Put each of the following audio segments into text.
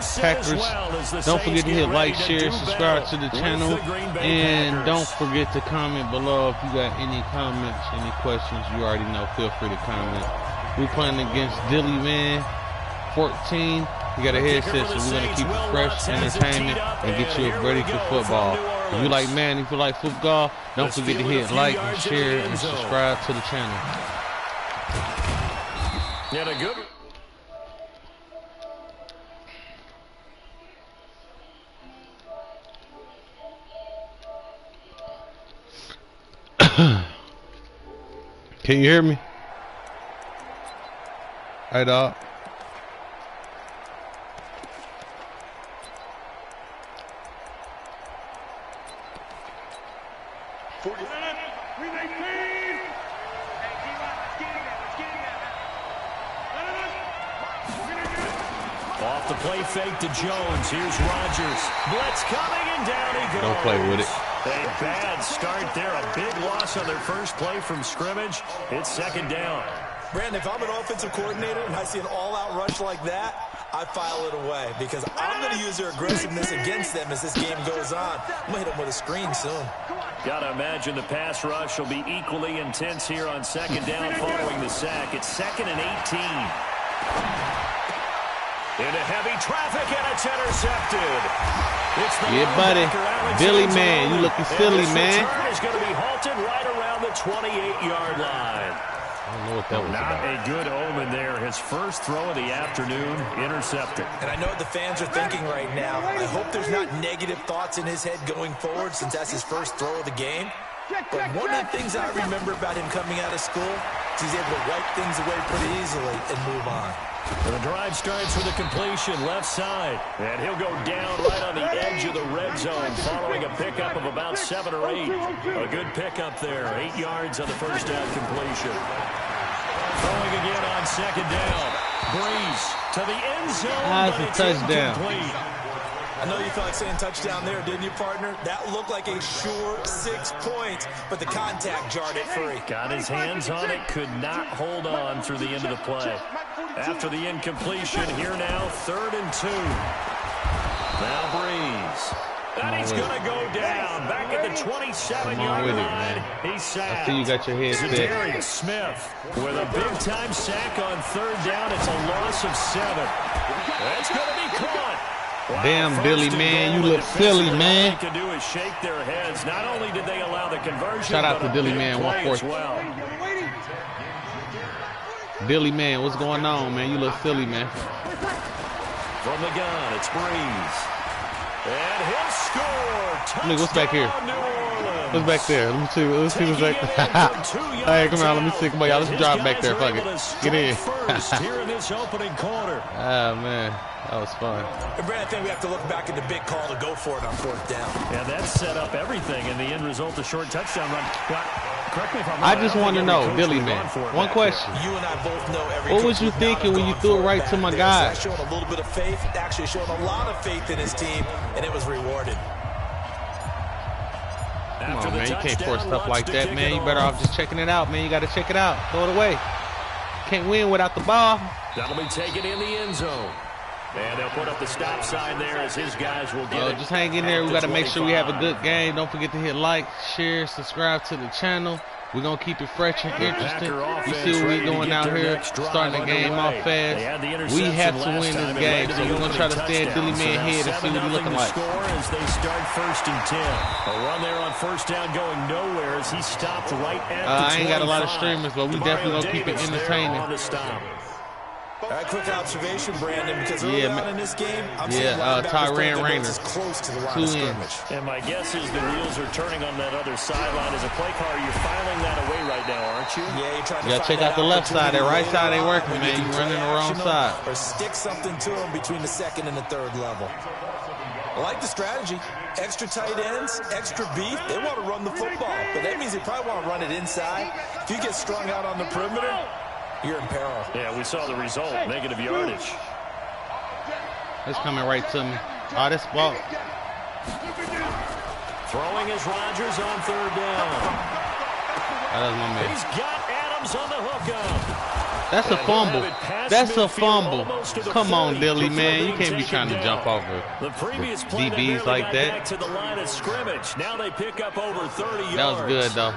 Packers. Don't forget to hit like, share, subscribe to the channel, and don't forget to comment below if you got any comments, any questions. You already know. Feel free to comment. We playing against Dilly Man 14. You got a headset, so we're gonna keep it fresh, entertainment, and get you ready for football. If you like Madden, if you like football, don't forget to hit like, and share, and subscribe to the channel. Yeah, a good. Can you hear me? Hey, dog. Off the play fake to Jones. Here's Rodgers. Blitz coming and down he goes. Don't play with it. A bad start there. A big loss on their first play from scrimmage. It's second down. Brandon, if I'm an offensive coordinator and I see an all-out rush like that, I file it away because I'm going to use their aggressiveness against them as this game goes on. I'm going to hit them with a screen soon. Got to imagine the pass rush will be equally intense here on second down following the sack. It's 2nd and 18. Into heavy traffic, and it's intercepted. It's the buddy. Billy Man, you looking silly, man. Is going to be halted right around the 28-yard line. I don't know what that was Not about. a good omen there. His first throw of the afternoon, intercepted. And I know what the fans are thinking right now. I hope there's not negative thoughts in his head going forward since that's his first throw of the game. But one of the things I remember about him coming out of school is he's able to wipe things away pretty easily and move on. The drive starts with a completion left side. And he'll go down right on the edge of the red zone following a pickup of about 7 or 8. A good pickup there. 8 yards on the first down completion. Throwing again on second down. Breeze to the end zone. That's a touchdown. Incomplete. I know you felt like saying touchdown there, didn't you, partner? That looked like a sure 6 points, but the contact jarred it free. Got his hands on it, could not hold on through the end of the play. After the incompletion, here now, 3rd and 2. Now Breeze. And he's going to go down. Back at the 27-yard line. He's sacked. I see you got your head set. Darius Smith with a big-time sack on 3rd down. It's a loss of 7. That's going to be caught. Wow, damn, Billy Man, you look silly, man. All they can do is shake their heads. Not only did they allow the conversion, shout out to Dilly Man, 140. Well. Billy Man, what's going on, man? You look silly, man. From the gun, it's Breeze. And he'll score. Look, what's back here? What's back there? Let me see. Let's see what's back there. Hey, come on, let me see. Come on, y'all. Let's drive back there. Fuck it. Get in. Here in this opening quarter. Ah, man. That was fun. And Brad, I think we have to look back at the big call to go for it on 4th down. Yeah, that set up everything, and the end result, a short touchdown run. Well, correct me if I'm wrong. I just want to know, Billy Man, one question. You and I both know every what was you thinking when you threw it right to my guy? Showing a little bit of faith, actually showing a lot of faith in his team, and it was rewarded. Come on, man. You can't force stuff like that, man. You better off just checking it out, man. You got to check it out. Throw it away. Can't win without the ball. That'll be taken in the end zone. And they'll put up the stop sign there as his guys will get it. Just hang in there. We got to make sure we have a good game. Don't forget to hit like, share, subscribe to the channel. We're going to keep it fresh and interesting. You see what we're doing out here, starting the game off fast. We have to win this game, so we're going to try to stay at Dilly Man head and see what he's looking like. As they start 1st and 10. A run there on 1st down going nowhere as he stopped right at the 25. I ain't got a lot of streamers, but we definitely going to keep it entertaining. All right, quick observation, Brandon, because early on in this game, I'm seeing tyrannrayner is close to the line of scrimmage. And my guess is the wheels are turning on that other sideline. As a play caller, you're filing that away right now, aren't you? Yeah, you're trying to check out the left side. That right side ain't working, man. You're running the wrong side. Or stick something to them between the 2nd and the 3rd level. I like the strategy. Extra tight ends, extra beef. They want to run the football, but that means they probably want to run it inside. If you get strung out on the perimeter, you're in peril. Yeah, we saw the result. Negative yardage. It's coming right to me. Oh, this ball. Throwing is Rodgers on 3rd down. That was my man. He's got Adams on the hookup. That's a fumble. That's a fumble. Come on, Dilly, man. You can't be trying to jump over the DBs like that. To the line of scrimmage. Now they pick up over 30 yards. That was good, though.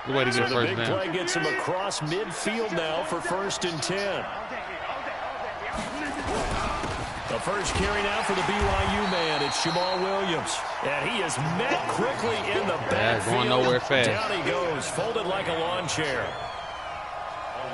Good way to get the first big down. play gets him across midfield now for 1st and 10. The first carry now for the BYU man. It's Jamal Williams. And he is met quickly in the backfield. Going nowhere fast. Down he goes, folded like a lawn chair.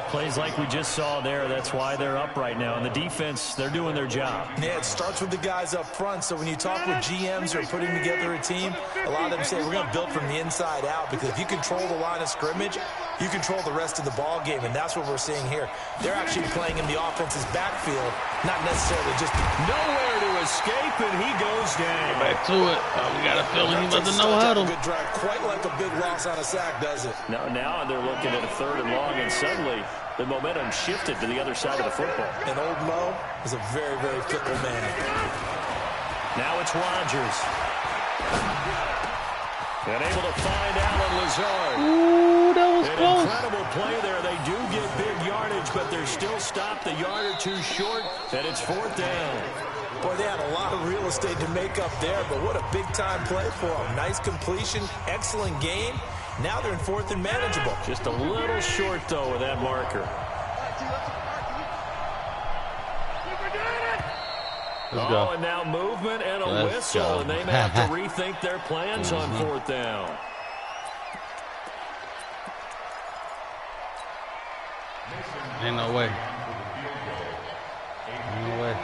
Plays like we just saw there. That's why they're up right now. And the defense, they're doing their job. Yeah, it starts with the guys up front. So when you talk with GMs who are putting together a team, a lot of them say we're going to build from the inside out, because if you control the line of scrimmage, you control the rest of the ball game, and that's what we're seeing here. They're actually playing in the offense's backfield, not necessarily just nowhere to escape, and he goes down. Back to it. We got a feeling he must know huddle. Good drive, quite like a big loss on a sack, does it? Now they're looking at a 3rd and long, and suddenly the momentum shifted to the other side of the football. And old Mo is a very, very fickle man. Now it's Rodgers. And able to find Alan Lazard. Ooh, that was close. Incredible play there. They do get big yardage, but they're still stopped a yard or two short, and it's 4th down. Boy, they had a lot of real estate to make up there, but what a big-time play for them. Nice completion, excellent game. Now they're in 4th and manageable. Just a little short, though, with that marker. Let's go. And now movement and a whistle, and they may have to rethink their plans on 4th down. Ain't no way. Ain't no way.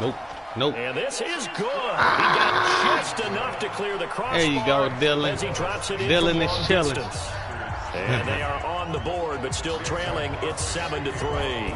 Nope. Nope. And this is good. He got just enough to clear the crossbar. There you go, Dylan. As he drops it in Dylan is chilling. And they are on the board, but still trailing. It's 7-3.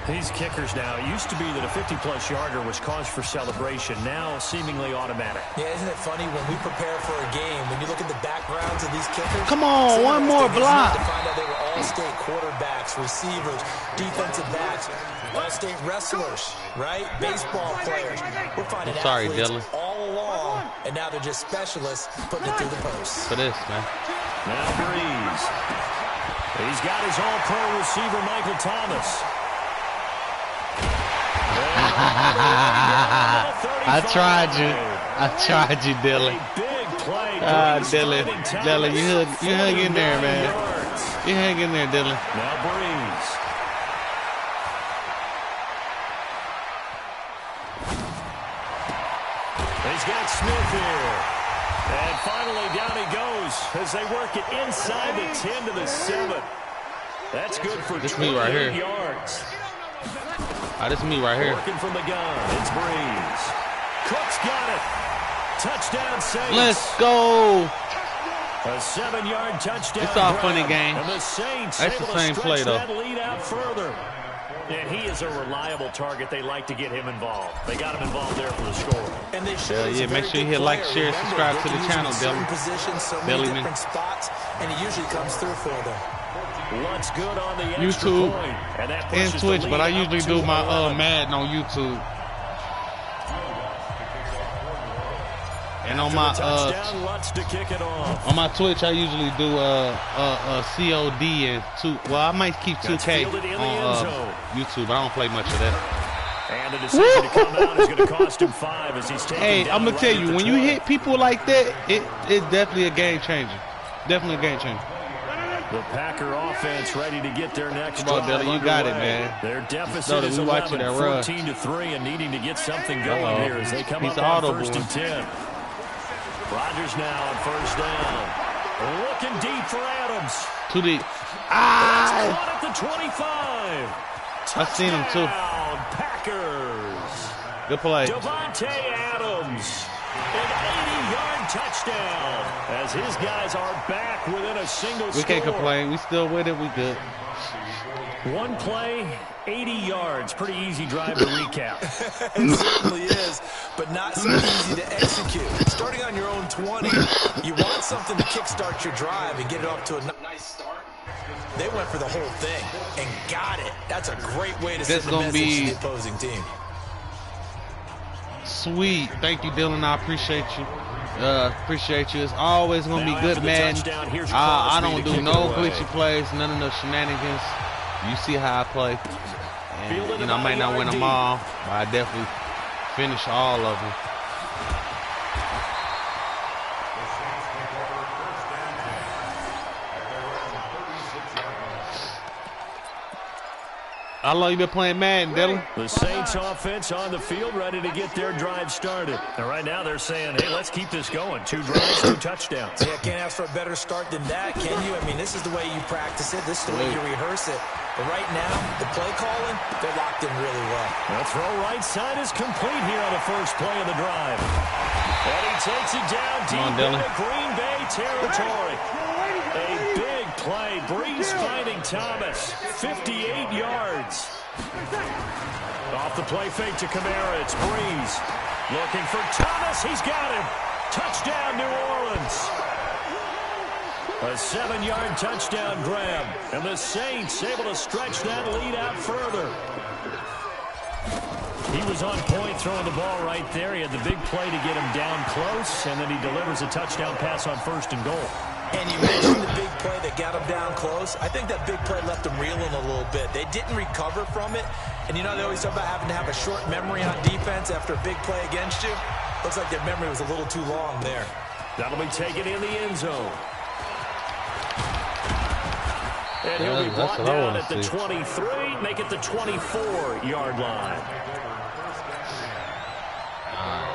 These kickers now, it used to be that a 50-plus yarder was cause for celebration. Now seemingly automatic. Yeah, isn't it funny when we prepare for a game, when you look at the backgrounds of these kickers? Come on, one more block. To find out they were all-state quarterbacks, receivers, defensive backs, all-state wrestlers, right? Baseball players. We're finding athletes Dylan. all along, and now they're just specialists putting it through the post. For this, man. Now Breeze. He's got his all-pro receiver, Michael Thomas. I tried you, Dylan. Dylan, you hang in there, man. You hang in there, Dylan. Now Breeze. He's got Smith here. And finally down he goes as they work it inside the 10 to the 7. That's good for 28 yards. This is me right here. Working from the gun. It's Breeze. Cook's got it. Touchdown Saints. Let's go. A 7-yard touchdown. It's all funny game. And the Saints That's the same play, though. That lead out further. And he is a reliable target. They like to get him involved. They got him involved there for the score. And they show yeah, make sure you hit like, share, subscribe to the channel, Dylan. So many different spots, and he usually comes through for them. What's good on the YouTube and Twitch, but I usually do my Madden on YouTube. And on my Twitch, I usually do COD and 2. Well, I might keep 2K on YouTube. I don't play much of that. And the decision to come out is going to cost him 5 as he's taking. Hey, I'm gonna tell you, when you hit people like that, it's definitely a game changer. Definitely a game changer. The Packer offense ready to get their next drive underway. You got it, man. Their deficit is 11, 14-3, and needing to get something going here as they come up on 1st and 10. Rodgers now on 1st down. Looking deep for Adams. Too deep. Caught at the 25. I seen him too. Packers. Good play. Devontae Adams. An 80-yard touchdown as his guys are back within a single score. We can't complain. We still with it. We good. One play, 80 yards. Pretty easy drive to recap. It certainly is, but not so easy to execute. Starting on your own 20, you want something to kickstart your drive and get it off to a nice start. They went for the whole thing and got it. That's a great way to send a message to the opposing team. Sweet. Thank you, Dylan. I appreciate you. Appreciate you. It's always gonna be good, man. I don't do no glitchy plays, none of the shenanigans. You see how I play, and you know I might not win them all, but I definitely finish all of them. How long you been playing Madden, Dylan? The Saints offense on the field, ready to get their drive started. And right now they're saying, hey, let's keep this going. 2 drives, 2 touchdowns. Yeah, can't ask for a better start than that, can you? I mean, this is the way you practice it. This is the way you rehearse it. But right now, the play calling, they're locked in really well. The throw right side is complete here on the first play of the drive. And he takes it down deep into Green Bay territory. A big play. Breeze finding Thomas. 58 yards. Off the play fake to Kamara. It's Breeze. Looking for Thomas. He's got him. Touchdown, New Orleans. A 7-yard touchdown grab. And the Saints able to stretch that lead out further. He was on point throwing the ball right there. He had the big play to get him down close, and then he delivers a touchdown pass on 1st and goal. And you mentioned the big play that got him down close. I think that big play left them reeling a little bit. They didn't recover from it. And you know, they always talk about having to have a short memory on defense after a big play against you. Looks like their memory was a little too long there. That'll be taken in the end zone. And he'll be brought down at the 23, make it the 24-yard line.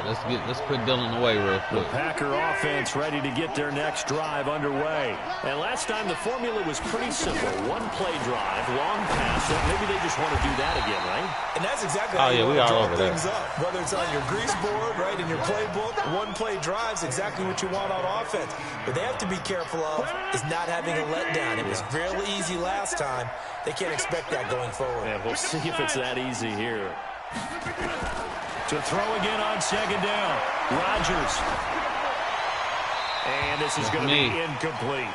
Let's put Dylan away real quick. The Packer offense ready to get their next drive underway. And last time the formula was pretty simple. 1-play drive, long pass. Maybe they just want to do that again, right? And that's exactly how you want to draw things up. Whether it's on your grease board, right, in your playbook, 1-play drive's exactly what you want on offense. But they have to be careful of is not having a letdown. It was fairly easy last time. They can't expect that going forward. Yeah, we'll see if it's that easy here. To throw again on 2nd down. Rodgers. And this is going to be incomplete.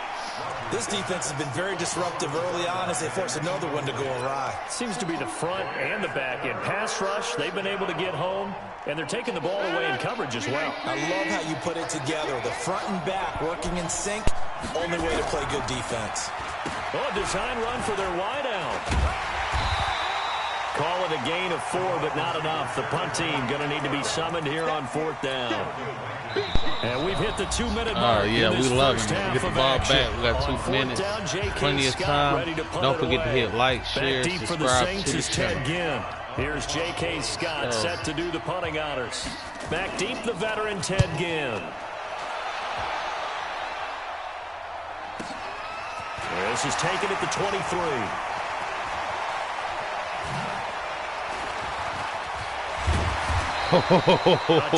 This defense has been very disruptive early on as they force another one to go awry. Seems to be the front and the back end. Pass rush, they've been able to get home, and they're taking the ball away in coverage as well. I love how you put it together. The front and back working in sync. Only way to play good defense. Oh, a design run for their wideout. Call it a gain of 4, but not enough. The punt team going to need to be summoned here on 4th down. And we've hit the 2-minute mark. Oh, yeah, we love it. Get the ball back. We got 2 minutes. Plenty of time. Don't forget to hit like, share, subscribe to the channel. Here's J.K. Scott set to do the punting honors. Back deep, the veteran Ted Ginn. This is taken at the 23. A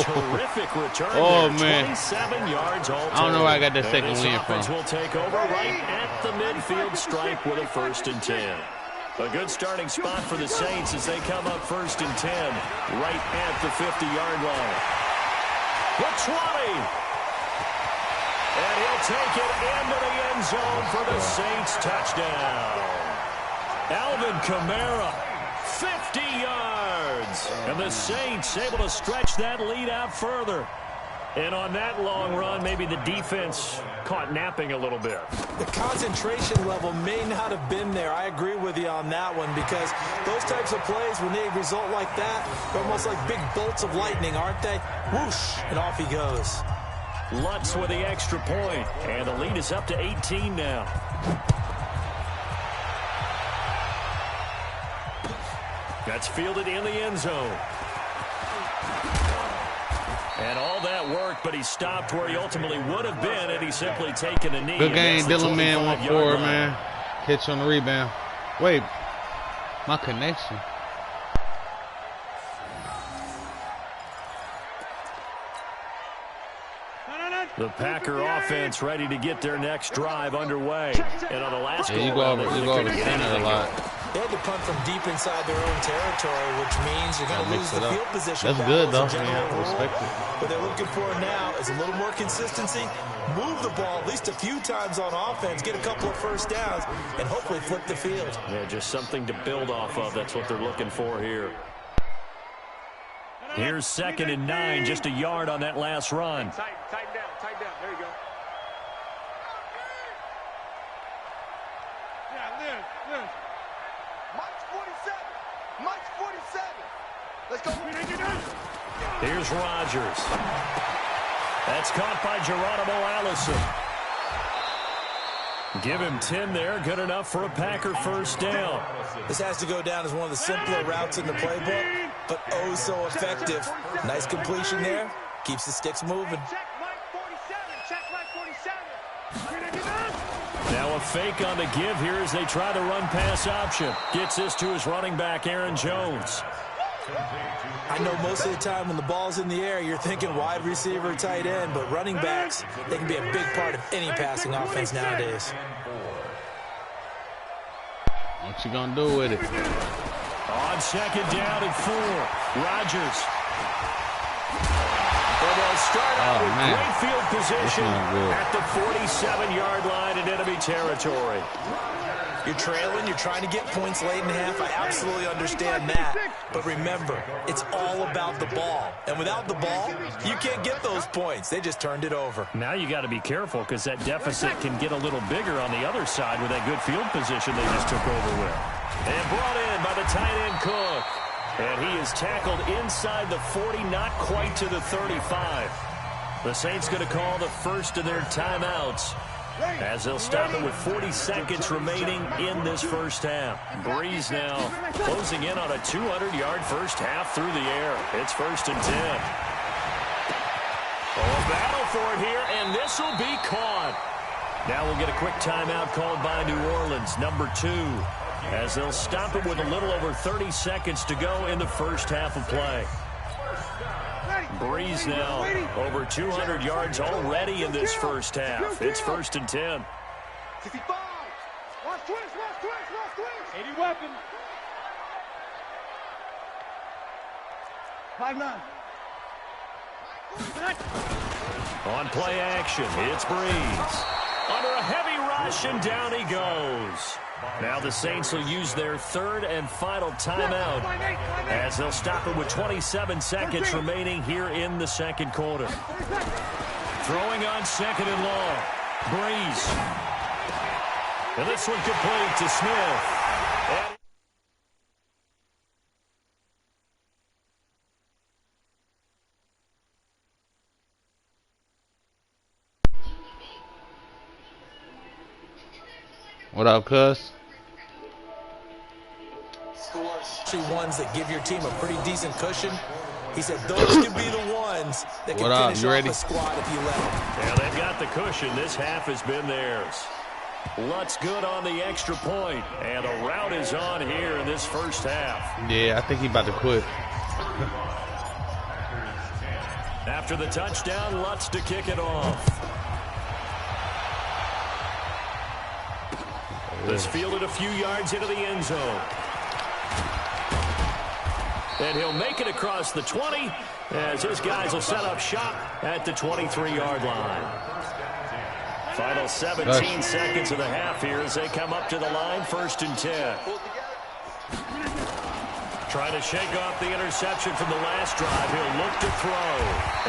terrific return. Oh, there. man. 27 yards all I don't know where I got that second win from. Will take over right at the midfield stripe with a 1st and 10. A good starting spot for the Saints as they come up 1st and 10 right at the 50-yard line. The 20. And he'll take it into the end zone for the Saints touchdown. Alvin Kamara, 50 yards. And the Saints able to stretch that lead out further. And on that long run, maybe the defense caught napping a little bit. The concentration level may not have been there. I agree with you on that one because those types of plays, when they result like that, they're almost like big bolts of lightning, aren't they? Whoosh, and off he goes. Lutz with the extra point, and the lead is up to 18 now. That's fielded in the end zone. And all that work, but he stopped where he ultimately would have been had he simply taken a knee. Good game, Dylan, man. 1-4, man. Catch on the rebound. Wait, my connection. The Packer offense ready to get their next drive underway. And on the last you go over the center a lot. They had to punt from deep inside their own territory, which means you're going to lose the field position. That's good, though. Man, respect it. What they're looking for now is a little more consistency. Move the ball at least a few times on offense, get a couple of first downs, and hopefully flip the field. Yeah, just something to build off of. That's what they're looking for here. Here's 2nd and 9, just a yard on that last run. Tighten down. There you go. Yeah, Liz. Mike's 47. Let's go. Here's Rodgers. That's caught by Geronimo Allison. Give him 10 there. Good enough for a Packer first down. This has to go down as one of the simpler routes in the playbook, but oh so effective. Nice completion there. Keeps the sticks moving. Check Mike 47. Now a fake on the give here as they try the run pass option. Gets this to his running back, Aaron Jones. I know most of the time when the ball's in the air, you're thinking wide receiver, tight end, but running backs, they can be a big part of any passing offense nowadays. What you gonna do with it? On 2nd down and 4, Rodgers. And they'll start out with great field position at the 47-yard line in enemy territory. You're trailing, you're trying to get points late in half. I absolutely understand that. But remember, it's all about the ball. And without the ball, you can't get those points. They just turned it over. Now you got to be careful because that deficit can get a little bigger on the other side with that good field position they just took over with. And brought in by the tight end Cook. And he is tackled inside the 40, not quite to the 35. The Saints going to call the first of their timeouts, as they'll stop it with 40 seconds remaining in this first half. Breeze now closing in on a 200-yard first half through the air. It's 1st and 10. A battle for it here, and this will be caught. Now we'll get a quick timeout called by New Orleans, number 2, as they'll stop it with a little over 30 seconds to go in the first half of play. Breeze now over 200 yards already in this first half. It's 1st and 10. 65. Lost twist. 80 weapon. 5-9. On play action, it's Breeze. Under a heavy rush, and down he goes. Now the Saints will use their 3rd and final timeout, as they'll stop it with 27 seconds remaining here in the second quarter. Throwing on 2nd and long. Breeze. And this one complete to Smith. What up, cuz? Ones that give your team a pretty decent cushion. He said those could be the ones that can finish off a squad if you let them. Yeah, they've got the cushion. This half has been theirs. Lutz good on the extra point, and a rout is on here in this first half. Yeah, I think he about to quit. After the touchdown, Lutz to kick it off. This fielded a few yards into the end zone. And he'll make it across the 20 as his guys will set up shop at the 23-yard line. Final 17 seconds of the half here as they come up to the line, 1st and 10. Trying to shake off the interception from the last drive. He'll look to throw.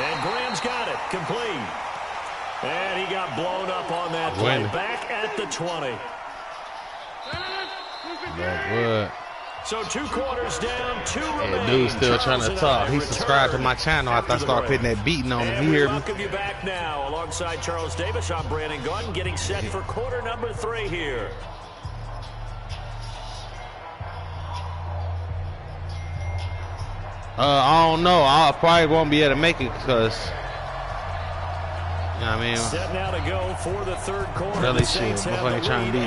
And Graham's got it. Complete. And he got blown up on that play. Back at the 20. So 2 quarters down, 2 remaining. Yeah, dude's still trying to talk. He subscribed to my channel after I started putting that beating on him. You hear me? Welcome you back now. Alongside Charles Davis, I'm Brandon Gunn, getting set for quarter number 3 here. I don't know. I probably won't be able to make it because, you know what I mean? Set now to go for the 3rd quarter. Really shit. Before they trying to be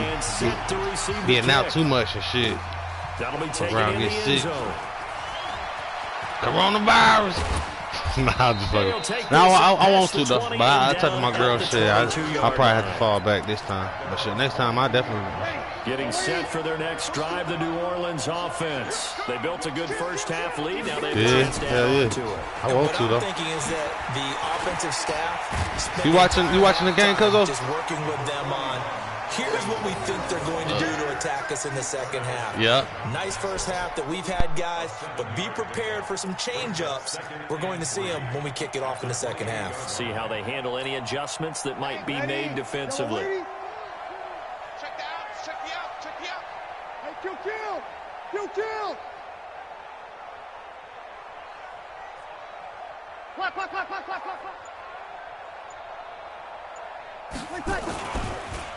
getting out too much and shit. That'll be taken in the end zone. Coronavirus. Nah, I'm just fucking. Now I want to though, but I told my girl shit. I'll probably have to fall back this time. But shit, next time I definitely. Getting set for their next drive, the New Orleans offense. They built a good first half lead. Now they've down to it. I want to though. What I'm thinking is that the offensive staff. You watching the game, Cuzzo? Just working with them on Here's what we think they're going to do to attack us in the second half. Yeah. Nice first half that we've had, guys, but be prepared for some change-ups. We're going to see them when we kick it off in the second half. See how they handle any adjustments that might be made defensively. Check the out. Check the out. Check the out. Hey, kill.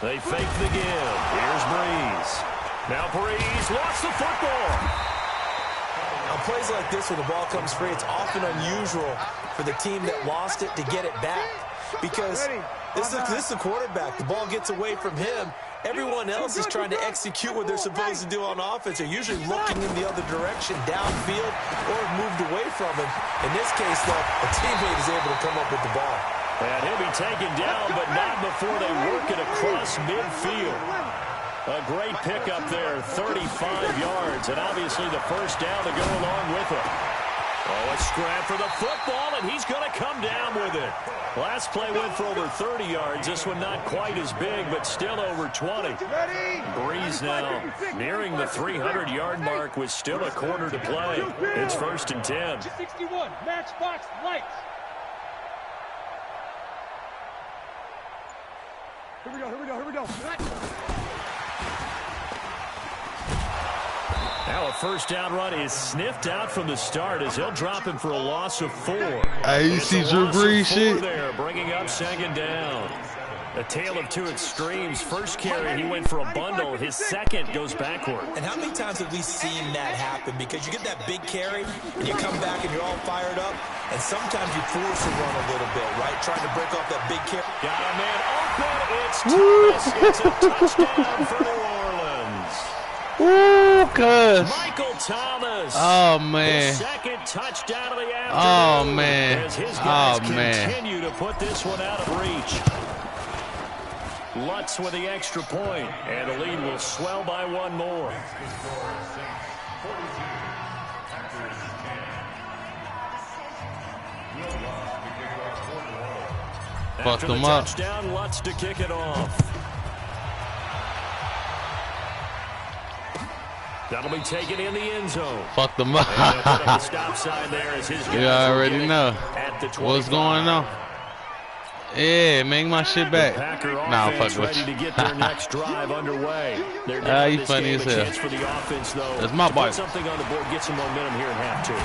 They fake the give. Here's Breeze. Now Breeze lost the football. On plays like this where the ball comes free, it's often unusual for the team that lost it to get it back. Because this is a quarterback. The ball gets away from him. Everyone else is trying to execute what they're supposed to do on offense. They're usually looking in the other direction, downfield, or moved away from him. In this case, though, a teammate is able to come up with the ball. And he'll be taken down, but not before they work it across midfield. A great pickup there, 35 yards, and obviously the first down to go along with it. Oh, a scrap for the football, and he's going to come down with it. Last play went for over 30 yards. This one not quite as big, but still over 20. Breeze now nearing the 300-yard mark with still a quarter to play. It's 1st and 10. 61, matchbox lights. Here we go. Now a first down run is sniffed out from the start as he'll drop him for a loss of 4. Hey, you see Drew Brees shit? There, bringing up 2nd down. A tale of two extremes. First carry, he went for a bundle. His second goes backward. And how many times have we seen that happen? Because you get that big carry, and you come back, and you're all fired up, and sometimes you force a run a little bit, right? Trying to break off that big carry. Got a man open. It's Thomas. It's a touchdown for New Orleans. Ooh, cuz. Michael Thomas. Oh, man. His second touchdown of the afternoon. Oh, man. As his guys man. continue to put this one out of reach. Lutz with the extra point, and the lead will swell by one more. Fucked After the them up. touchdown, Lutz to kick it off. That'll be taken in the end zone. Fuck them up. And he'll put up the stop sign there as his guys You already will get know it at the 25. what's going on. Yeah, make my shit back. Packer Nah, offense fuck with ready you. to get their next drive underway. They're down you this funny game, as a hell. chance for the offense, though. That's my to bike. put something on the board, get some momentum here in half two.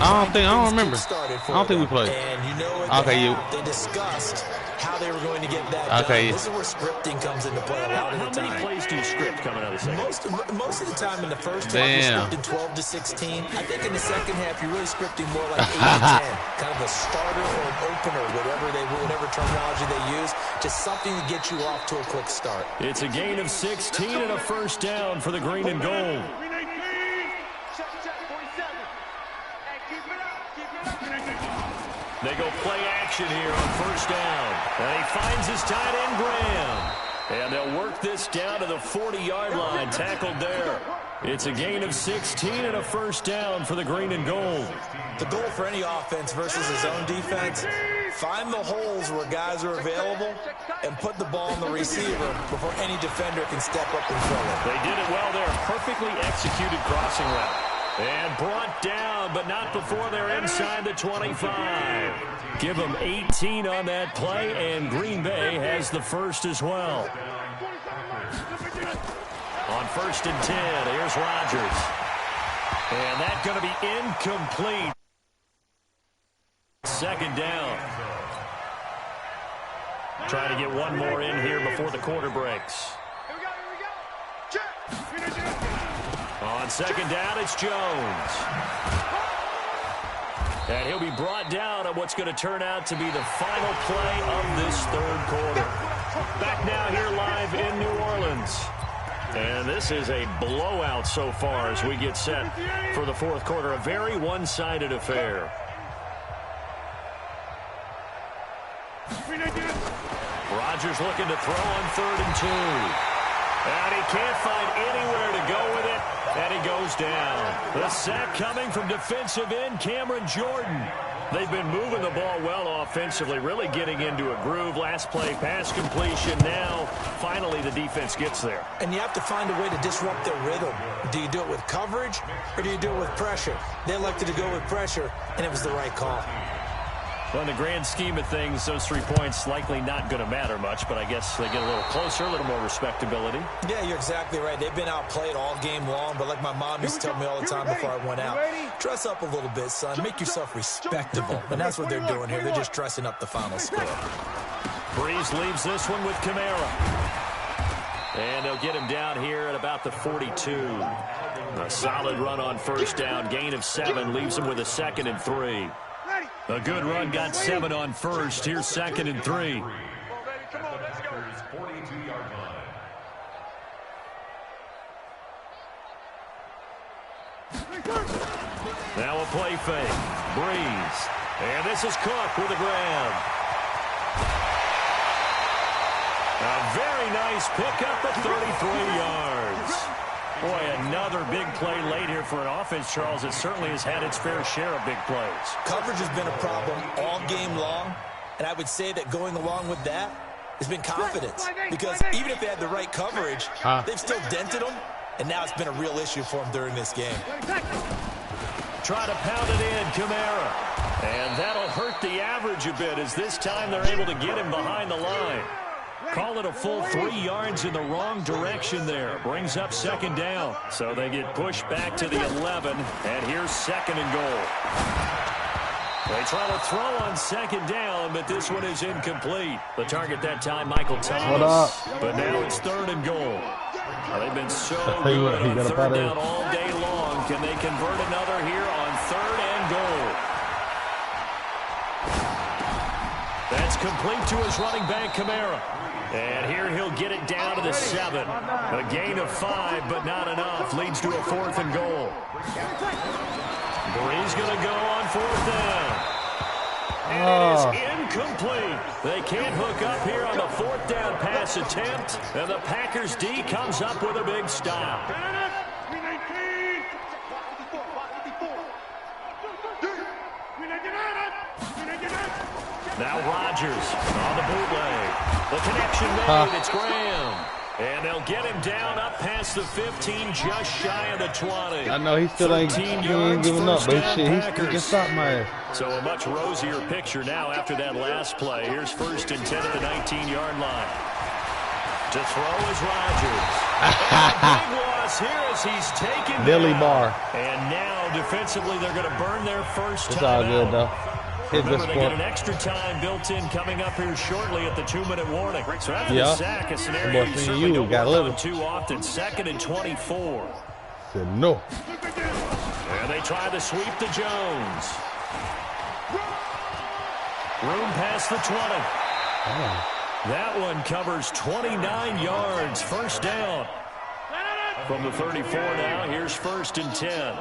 I don't remember. I don't think we played. And you know what they discussed how they were going to get that done. This is where scripting comes into play a lot of the time. How many plays do you script coming out of the second? Most of the time in the first half, you're scripting 12 to 16. I think in the second half, you're really scripting more like 8 to 10. Kind of a starter or an opener, whatever terminology they use. Just something to get you off to a quick start. It's a gain of 16 and a first down for the green and gold. They go play action here on first down. And he finds his tight end, Graham. And they'll work this down to the 40-yard line, tackled there. It's a gain of 16 and a first down for the green and gold. The goal for any offense versus his own defense, find the holes where guys are available and put the ball on the receiver before any defender can step up and throw it. They did it well there. Perfectly executed crossing route. And brought down, but not before they're inside the 25. Give them 18 on that play, and Green Bay has the first as well. On 1st and 10, here's Rodgers. And that's going to be incomplete. Second down. Trying to get one more in here before the quarter breaks. On second down, it's Jones. And he'll be brought down on what's going to turn out to be the final play of this third quarter. Back now here live in New Orleans. And this is a blowout so far as we get set for the fourth quarter. A very one-sided affair. Rodgers looking to throw on 3rd and 2. And he can't find anywhere to go with it. And he goes down. The sack coming from defensive end Cameron Jordan. They've been moving the ball well offensively, really getting into a groove. Last play, pass completion. Now, finally, the defense gets there. And you have to find a way to disrupt their rhythm. Do you do it with coverage, or do you do it with pressure? They elected to go with pressure, and it was the right call. Well, in the grand scheme of things, those 3 points likely not going to matter much, but I guess they get a little closer, a little more respectability. Yeah, you're exactly right. They've been outplayed all game long, but like my mom used to tell me all the time before I went out, dress up a little bit, son. Make yourself respectable. And that's what they're doing here. They're just dressing up the final score. Breeze leaves this one with Kamara. And they'll get him down here at about the 42. A solid run on first down. Gain of 7 leaves him with a 2nd and 3. A good run got 7 on first. Here's 2nd and 3. Now a play fake. Breeze. And this is Cook with a grab. A very nice pickup of 33 yards. Boy, another big play late here for an offense, Charles. It certainly has had its fair share of big plays. Coverage has been a problem all game long, and I would say that going along with that has been confidence. Because even if they had the right coverage, they've still dented them, and now it's been a real issue for them during this game. Try to pound it in, Kamara. And that'll hurt the average a bit, as this time they're able to get him behind the line. Call it a full 3 yards in the wrong direction there. Brings up 2nd down. So they get pushed back to the 11. And here's 2nd and goal. They try to throw on 2nd down, but this one is incomplete. The target that time, Michael Thomas. But now it's 3rd and goal. Well, they've been so good on 3rd down all day long. Can they convert another here on 3rd and goal? That's complete to his running back, Kamara. And here he'll get it down to the 7. A gain of 5, but not enough. Leads to a 4th and goal. Breeze going to go on 4th down. And it is incomplete. They can't hook up here on the 4th down pass attempt. And the Packers D comes up with a big stop. Now Rodgers on the bootleg. The connection made. It's Graham. And they'll get him down up past the 15, just shy of the 20. I know he still ain't giving up, but he can stop my ass. So a much rosier picture now after that last play. Here's 1st and 10 at the 19-yard line. To throw is Rodgers. Big loss here as he's taken Billy down. Barr. And now defensively they're going to burn their first It's time all good, out. though. Remember, they get an extra time built in coming up here shortly at the 2-minute warning. So after the sack, a scenario you certainly don't work on too often. 2nd and 24. Said no. And they try to sweep to Jones. Room past the 20. That one covers 29 yards. First down. From the 34 now, here's 1st and 10.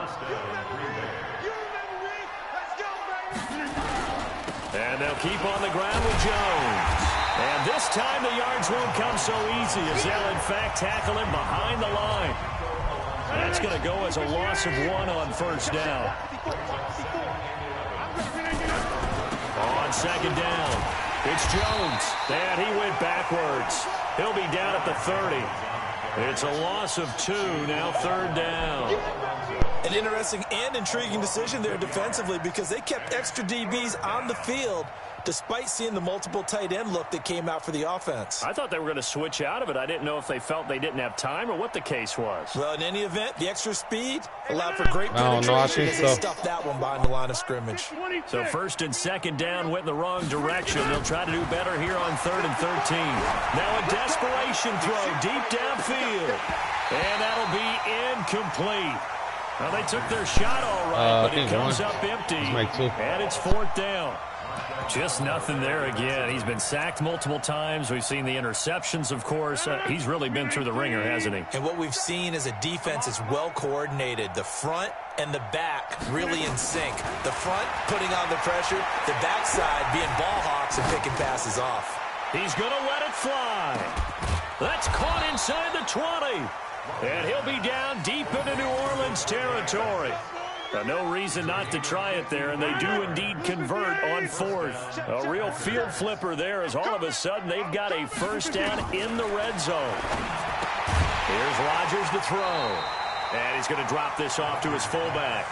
And they'll keep on the ground with Jones. And this time the yards won't come so easy as they'll, in fact, tackle him behind the line. That's going to go as a loss of 1 on first down. On 2nd down, it's Jones. And he went backwards. He'll be down at the 30. It's a loss of 2, now 3rd down. An interesting and intriguing decision there defensively because they kept extra DBs on the field despite seeing the multiple tight end look that came out for the offense. I thought they were going to switch out of it. I didn't know if they felt they didn't have time or what the case was. Well, in any event, the extra speed allowed for great penetration as they stuffed that one behind the line of scrimmage. So 1st and 2nd down went in the wrong direction. They'll try to do better here on 3rd and 13. Now a desperation throw deep downfield. And that'll be incomplete. Well, they took their shot all right, but it comes up empty. And it's 4th down. Just nothing there again. He's been sacked multiple times. We've seen the interceptions, of course. He's really been through the ringer, hasn't he? And what we've seen is a defense that's well coordinated. The front and the back really in sync. The front putting on the pressure, the backside being ball hawks and picking passes off. He's going to let it fly. That's caught inside the 20. And he'll be down deep into New Orleans territory. No reason not to try it there, and they do indeed convert on 4th. A real field flipper there as all of a sudden they've got a first down in the red zone. Here's Rodgers to throw. And he's going to drop this off to his fullback.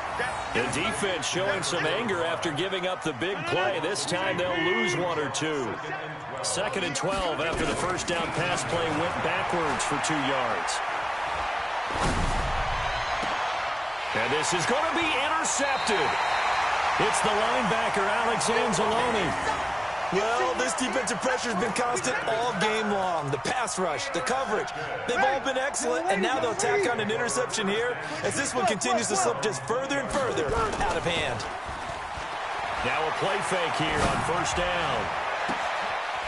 The defense showing some anger after giving up the big play. This time they'll lose 1 or 2. 2nd and 12 after the first down pass play went backwards for 2 yards. And this is going to be intercepted. It's the linebacker, Alex Anzalone. Well, this defensive pressure has been constant all game long. The pass rush, the coverage, they've all been excellent, and now they'll tack on an interception here as this one continues to slip just further and further out of hand. Now a play fake here on first down.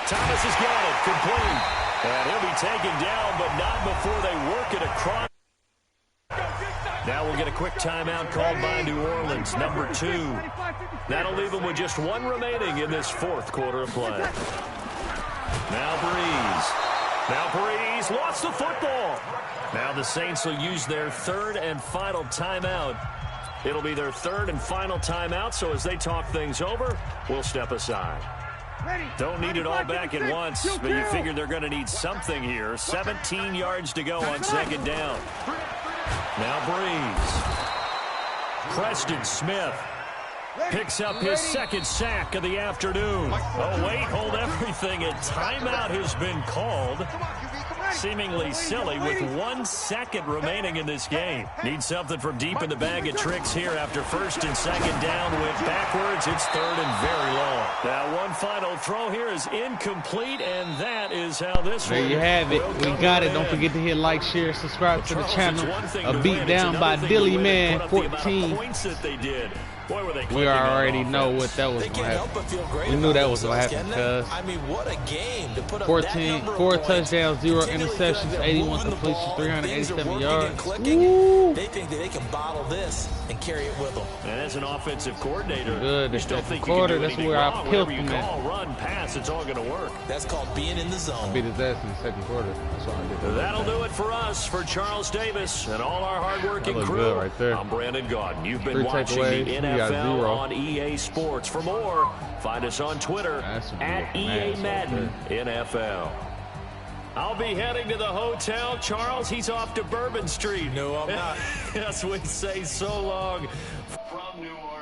Thomas has got it, complete. And he'll be taken down, but not before they work it across. Now we'll get a quick timeout called by New Orleans, number 2. That'll leave them with just 1 remaining in this 4th quarter of play. Now Breeze lost the football. Now the Saints will use their 3rd and final timeout. It'll be their 3rd and final timeout, so as they talk things over, we'll step aside. Don't need it all back at once, but you figure they're going to need something here. 17 yards to go on 2nd down. Now Breeze. Preston Smith picks up his 2nd sack of the afternoon. Oh, wait, hold everything. A timeout has been called. Seemingly silly with 1 second remaining in this game. Need something from deep in the bag of tricks here after 1st and 2nd down. Went backwards. It's 3rd and very long. Now one final throw here is incomplete, and that is how this one. There you have it. We got it. Don't forget to hit like, share, subscribe to the channel. A beat down by Dilly Man, 14. Boy, were they we already know what that was going to happen. We knew that was going to happen because I mean, what a game to put up 4 touchdowns, 0 interceptions, 81 completions, 387 yards. They think that they can bottle this and carry it with them. And as an offensive coordinator, good. You still think quarter, you can do that's where I killed him at. Call, run, pass, it's all going to work. That's called being in the zone. Beat his ass in the 2nd quarter. That's all I did. That'll do it for us, for Charles Davis and all our hardworking crew. Right there. I'm Brandon Gaudin. You've been watching the NFL on EA Sports. For more, find us on Twitter at EA Madden NFL. I'll be heading to the hotel. Charles, he's off to Bourbon Street. No, I'm not. Yes, we say so long from New Orleans.